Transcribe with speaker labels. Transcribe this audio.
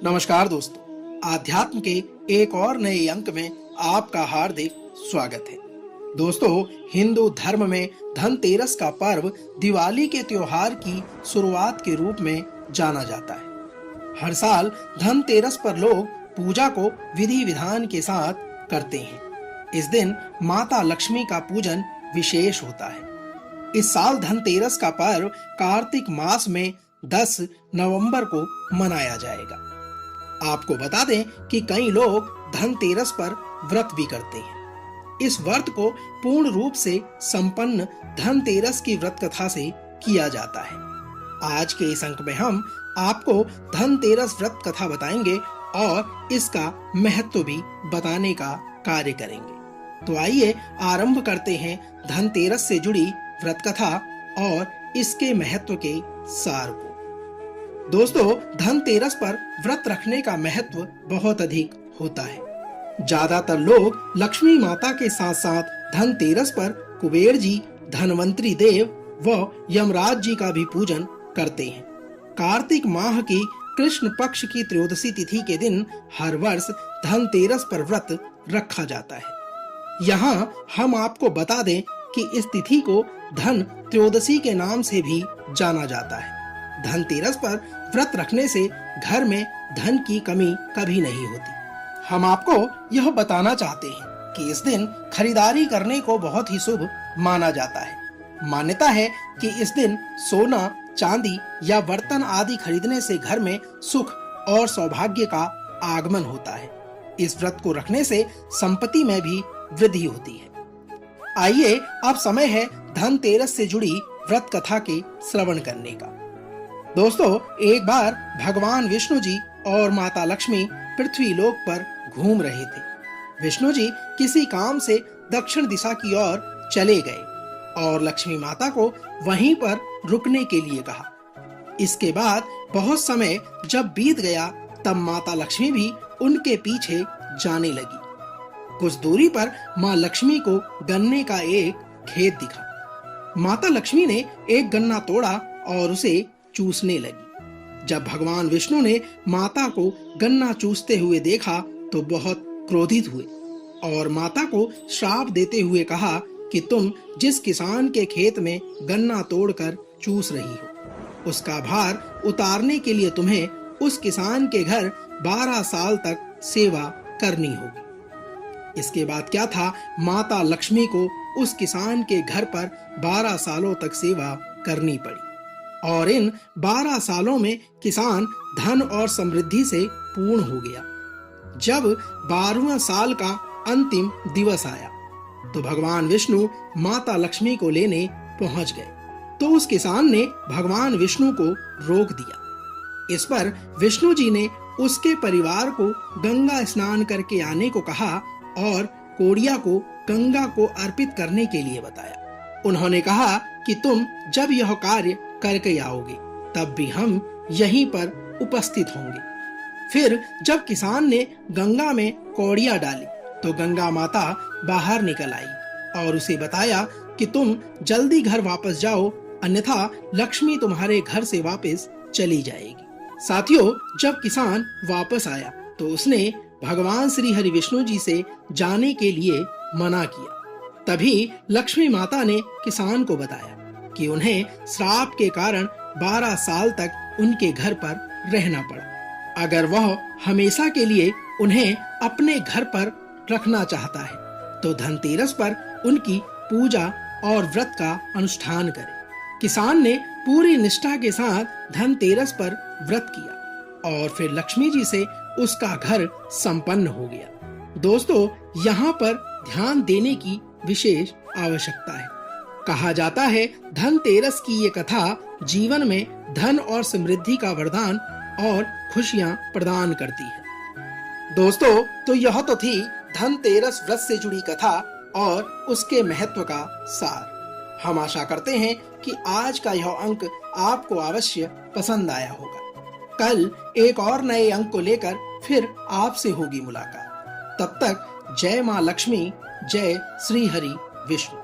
Speaker 1: नमस्कार दोस्तों, आध्यात्म के एक और नए अंक में आपका हार्दिक स्वागत है। दोस्तों, हिंदू धर्म में धनतेरस का पर्व दिवाली के त्योहार की शुरुआत के रूप में जाना जाता है। हर साल धनतेरस पर लोग पूजा को विधि विधान के साथ करते हैं। इस दिन माता लक्ष्मी का पूजन विशेष होता है। इस साल धनतेरस का पर्व कार्तिक मास में 10 नवंबर को मनाया जाएगा। आपको बता दें कि कई लोग धनतेरस पर व्रत भी करते हैं। इस व्रत को पूर्ण रूप से संपन्न धनतेरस की व्रत कथा से किया जाता है। आज के इस अंक में हम आपको धनतेरस व्रत कथा बताएंगे और इसका महत्व भी बताने का कार्य करेंगे। तो आइए आरंभ करते हैं धनतेरस से जुड़ी व्रत कथा और इसके महत्व के सार को। दोस्तों, धनतेरस पर व्रत रखने का महत्व बहुत अधिक होता है। ज्यादातर लोग लक्ष्मी माता के साथ साथ धनतेरस पर कुबेर जी, धनवंतरी देव व यमराज जी का भी पूजन करते हैं। कार्तिक माह की कृष्ण पक्ष की त्रयोदशी तिथि के दिन हर वर्ष धनतेरस पर व्रत रखा जाता है। यहाँ हम आपको बता दें कि इस तिथि को धन त्रयोदशी के नाम से भी जाना जाता है। धनतेरस पर व्रत रखने से घर में धन की कमी कभी नहीं होती। हम आपको यह बताना चाहते हैं कि इस दिन खरीदारी करने को बहुत ही शुभ माना जाता है। मान्यता है कि इस दिन सोना, चांदी या बर्तन आदि खरीदने से घर में सुख और सौभाग्य का आगमन होता है। इस व्रत को रखने से संपत्ति में भी वृद्धि होती है। आइए, अब समय है धनतेरस से जुड़ी व्रत कथा के श्रवण करने का। दोस्तों, एक बार भगवान विष्णु जी और माता लक्ष्मी पृथ्वी लोक पर घूम रहे थे। विष्णु जी किसी काम से दक्षिण दिशा की ओर चले गए और लक्ष्मी माता को वहीं पर रुकने के लिए कहा। इसके बाद बहुत समय जब बीत गया तब माता लक्ष्मी भी उनके पीछे जाने लगी। कुछ दूरी पर माँ लक्ष्मी को गन्ने का एक खेत दिखा। माता लक्ष्मी ने एक गन्ना तोड़ा और उसे चूसने लगी। जब भगवान विष्णु ने माता को गन्ना चूसते हुए देखा तो बहुत क्रोधित हुए और माता को श्राप देते हुए कहा कि तुम जिस किसान के खेत में गन्ना तोड़कर चूस रही हो, उसका भार उतारने के लिए तुम्हें उस किसान के घर 12 साल तक सेवा करनी होगी। इसके बाद क्या था, माता लक्ष्मी को उस किसान के घर पर 12 सालों तक सेवा करनी पड़ी और इन 12 सालों में किसान धन और समृद्धि से पूर्ण हो गया। जब 12वां साल का अंतिम दिवस आया तो भगवान विष्णु माता लक्ष्मी को लेने पहुंच गए, तो उस किसान ने भगवान विष्णु को रोक दिया। इस पर विष्णु जी ने उसके परिवार को गंगा स्नान करके आने को कहा और कोड़िया को गंगा को अर्पित करने के लिए बताया। उन्होंने कहा कि तुम जब यह कार्य करके आओगे तब भी हम यहीं पर उपस्थित होंगे। फिर जब किसान ने गंगा में कौड़ियां डाली तो गंगा माता बाहर निकल आई और उसे बताया कि तुम जल्दी घर वापस जाओ, अन्यथा लक्ष्मी तुम्हारे घर से वापस चली जाएगी। साथियों, जब किसान वापस आया तो उसने भगवान श्री हरि विष्णु जी से जाने के लिए मना किया। तभी लक्ष्मी माता ने किसान को बताया कि उन्हें श्राप के कारण 12 साल तक उनके घर पर रहना पड़ा। अगर वह हमेशा के लिए उन्हें अपने घर पर रखना चाहता है तो धनतेरस पर उनकी पूजा और व्रत का अनुष्ठान करे। किसान ने पूरी निष्ठा के साथ धनतेरस पर व्रत किया और फिर लक्ष्मी जी से उसका घर संपन्न हो गया। दोस्तों, यहाँ पर ध्यान देने की विशेष आवश्यकता है। कहा जाता है धनतेरस की ये कथा जीवन में धन और समृद्धि का वरदान और खुशियां प्रदान करती है। दोस्तों, तो यह तो थी धनतेरस व्रत से जुड़ी कथा और उसके महत्व का सार। हम आशा करते हैं कि आज का यह अंक आपको अवश्य पसंद आया होगा। कल एक और नए अंक को लेकर फिर आपसे होगी मुलाकात। तब तक जय माँ लक्ष्मी, जय श्री हरि विष्णु।